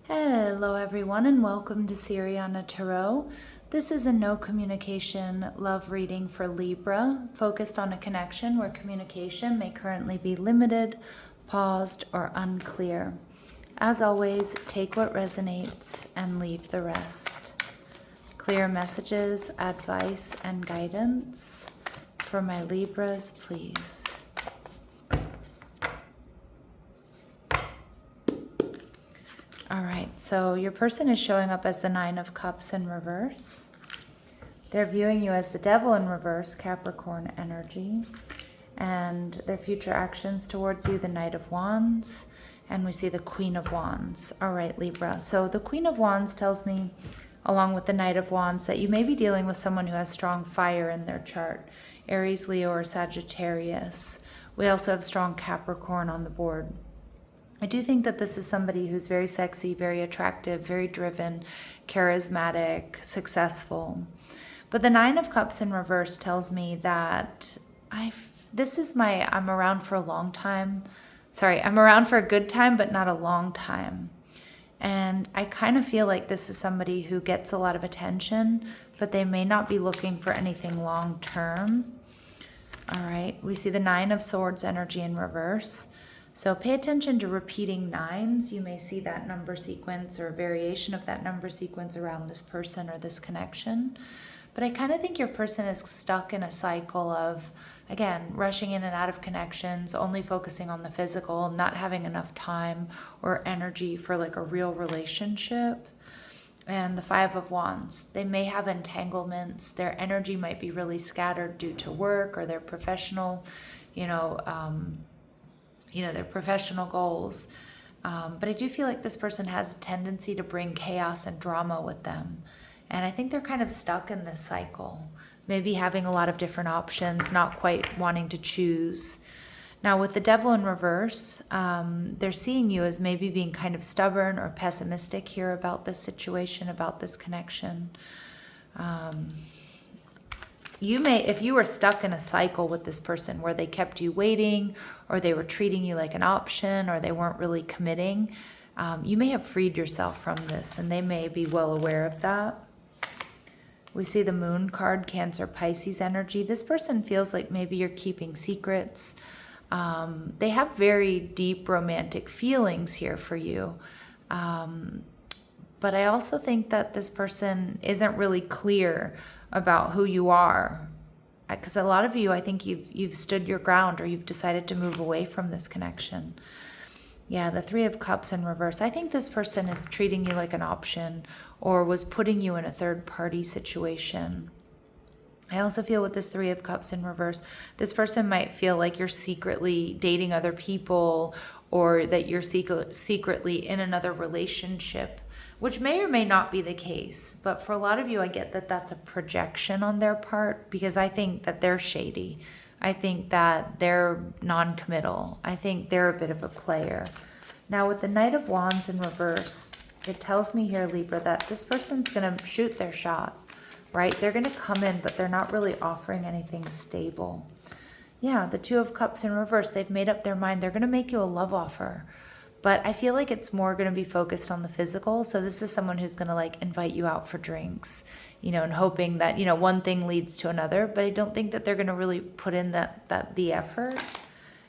Hello everyone and welcome to Siriana Tarot. This is a no communication love reading for Libra, focused on a connection where communication may currently be limited, paused, or unclear. As always, take what resonates and leave the rest. Clear messages, advice, and guidance for my Libras, please. All right, so your person is showing up as the Nine of Cups in reverse. They're viewing you as the Devil in reverse, Capricorn energy. And their future actions towards you, the Knight of Wands. And we see the Queen of Wands. All right, Libra. So the Queen of Wands tells me, along with the Knight of Wands, that you may be dealing with someone who has strong fire in their chart. Aries, Leo, or Sagittarius. We also have strong Capricorn on the board. I do think that this is somebody who's very sexy, very attractive, very driven, charismatic, successful. But the Nine of Cups in reverse tells me that I'm around for a long time. Sorry, I'm around for a good time, but not a long time. And I kind of feel like this is somebody who gets a lot of attention, but they may not be looking for anything long term. All right, we see the Nine of Swords energy in reverse. So pay attention to repeating nines. You may see that number sequence or a variation of that number sequence around this person or this connection. But I kind of think your person is stuck in a cycle of, again, rushing in and out of connections, only focusing on the physical, not having enough time or energy for like a real relationship. And the Five of Wands, they may have entanglements. Their energy might be really scattered due to work or their professional, their professional goals. But I do feel like this person has a tendency to bring chaos and drama with them. And I think they're kind of stuck in this cycle, maybe having a lot of different options, not quite wanting to choose. Now with the Devil in reverse, they're seeing you as maybe being kind of stubborn or pessimistic here about this situation, about this connection. You may, if you were stuck in a cycle with this person where they kept you waiting or they were treating you like an option or they weren't really committing, you may have freed yourself from this and they may be well aware of that. We see the Moon card, Cancer, Pisces energy. This person feels like maybe you're keeping secrets. They have very deep romantic feelings here for you. But I also think that this person isn't really clear about who you are, because a lot of you, I think you've stood your ground or you've decided to move away from this connection. Yeah, the Three of Cups in reverse. I think this person is treating you like an option or was putting you in a third party situation. I also feel with this Three of Cups in reverse, this person might feel like you're secretly dating other people or that you're secretly in another relationship, which may or may not be the case. But for a lot of you, I get that that's a projection on their part because I think that they're shady. I think that they're non-committal. I think they're a bit of a player. Now with the Knight of Wands in reverse, it tells me here, Libra, that this person's going to shoot their shot, right? They're going to come in, but they're not really offering anything stable. Yeah, the Two of Cups in reverse, they've made up their mind. They're going to make you a love offer. But I feel like it's more going to be focused on the physical. So this is someone who's going to like invite you out for drinks, and hoping that, one thing leads to another. But I don't think that they're going to really put in the effort.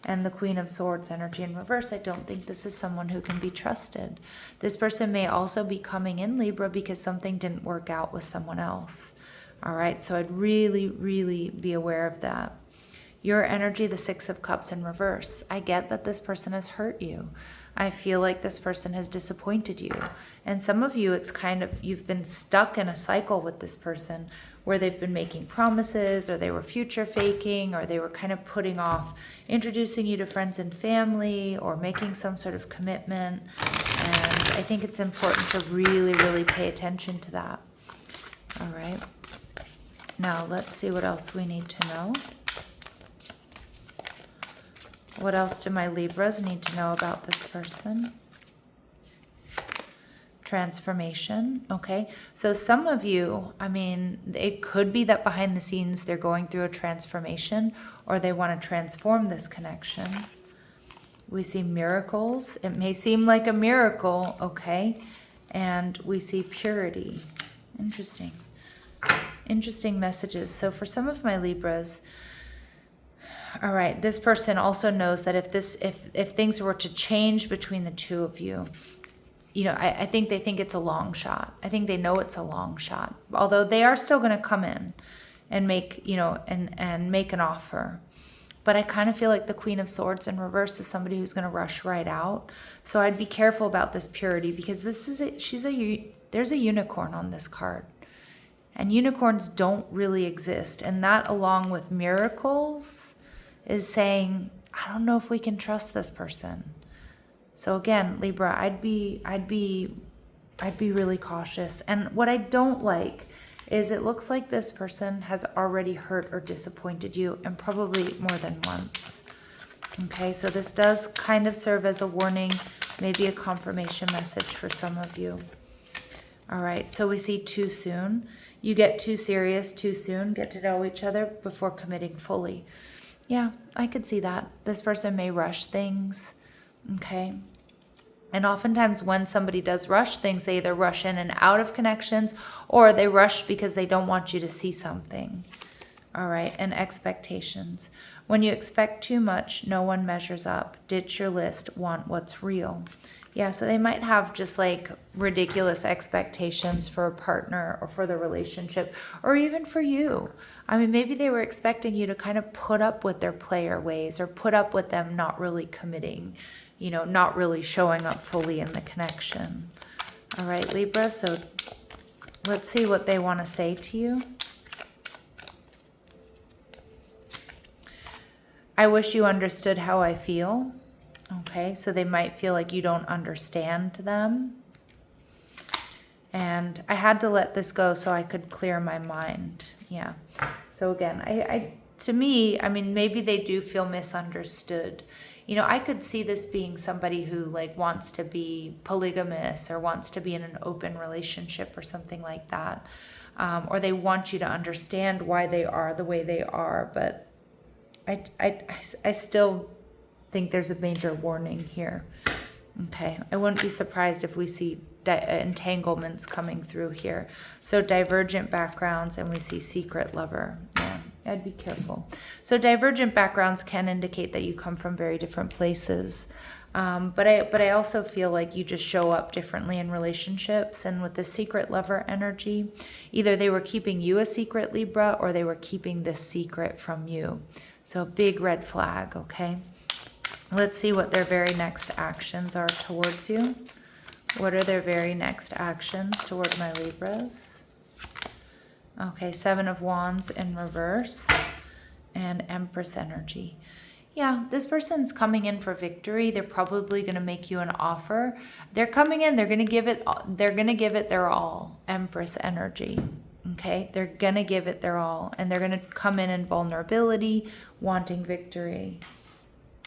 And the Queen of Swords energy in reverse, I don't think this is someone who can be trusted. This person may also be coming in, Libra, because something didn't work out with someone else. All right, so I'd really, really be aware of that. Your energy, the Six of Cups in reverse. I get that this person has hurt you. I feel like this person has disappointed you. And some of you, it's kind of, you've been stuck in a cycle with this person where they've been making promises or they were future faking or they were kind of putting off introducing you to friends and family or making some sort of commitment. And I think it's important to really, really pay attention to that. All right. Now let's see what else we need to know. What else do my Libras need to know about this person? Transformation. Okay. So some of you, it could be that behind the scenes they're going through a transformation or they want to transform this connection. We see miracles. It may seem like a miracle, okay? And we see purity. Interesting. Interesting messages. So for some of my Libras, all right, this person also knows that if things were to change between the two of you, you know, I think they think it's a long shot. I think they know it's a long shot. Although they are still going to come in and make, you know, and make an offer. But I kind of feel like the Queen of Swords in reverse is somebody who's going to rush right out. So I'd be careful about this purity, because this is there's a unicorn on this card. And unicorns don't really exist. And that, along with miracles, is saying, I don't know if we can trust this person. So again, Libra, I'd be really cautious. And what I don't like is it looks like this person has already hurt or disappointed you, and probably more than once. Okay, so this does kind of serve as a warning, maybe a confirmation message for some of you. All right, so we see too soon. You get too serious too soon, get to know each other before committing fully. Yeah, I could see that. This person may rush things, okay? And oftentimes when somebody does rush things, they either rush in and out of connections, or they rush because they don't want you to see something. All right, and expectations. When you expect too much, no one measures up. Ditch your list, want what's real. Yeah, so they might have just like ridiculous expectations for a partner or for the relationship, or even for you. I mean, maybe they were expecting you to kind of put up with their player ways, or put up with them not really committing, you know, not really showing up fully in the connection. All right, Libra, so let's see what they want to say to you. I wish you understood how I feel. Okay, so they might feel like you don't understand them. And I had to let this go so I could clear my mind. Yeah. So again, to me, I mean, maybe they do feel misunderstood. You know, I could see this being somebody who like wants to be polygamous, or wants to be in an open relationship or something like that. Or they want you to understand why they are the way they are. But I still think there's a major warning here. Okay, I wouldn't be surprised if we see entanglements coming through here. So divergent backgrounds, and we see secret lover. Yeah, I'd be careful. So divergent backgrounds can indicate that you come from very different places. But I also feel like you just show up differently in relationships. And with the secret lover energy, either they were keeping you a secret, Libra, or they were keeping this secret from you. So big red flag, okay? Let's see what their very next actions are towards you. What are their very next actions toward my Libras? Okay, Seven of Wands in reverse, and Empress energy. Yeah, this person's coming in for victory. They're probably going to make you an offer. They're coming in, they're going to give it their all. Empress energy. Okay, they're going to give it their all, and they're going to come in vulnerability, wanting victory.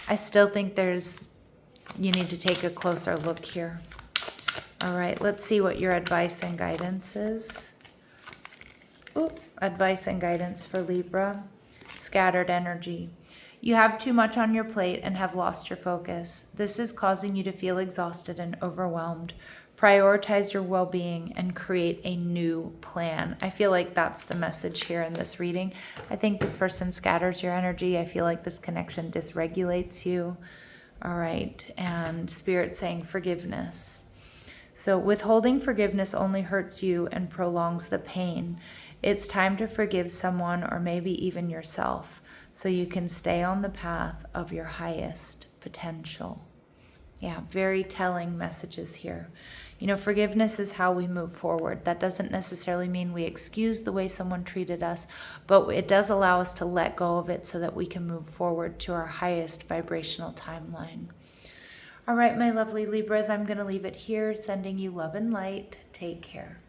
I still think you need to take a closer look here. All right, let's see what your advice and guidance is. Ooh, advice and guidance for Libra. Scattered energy. You have too much on your plate and have lost your focus. This is causing you to feel exhausted and overwhelmed. Prioritize your well-being and create a new plan. I feel like that's the message here in this reading. I think this person scatters your energy. I feel like this connection dysregulates you. All right, and Spirit saying forgiveness. So withholding forgiveness only hurts you and prolongs the pain. It's time to forgive someone, or maybe even yourself, so you can stay on the path of your highest potential. Yeah, very telling messages here. You know, forgiveness is how we move forward. That doesn't necessarily mean we excuse the way someone treated us, but it does allow us to let go of it so that we can move forward to our highest vibrational timeline. All right, my lovely Libras, I'm going to leave it here, sending you love and light. Take care.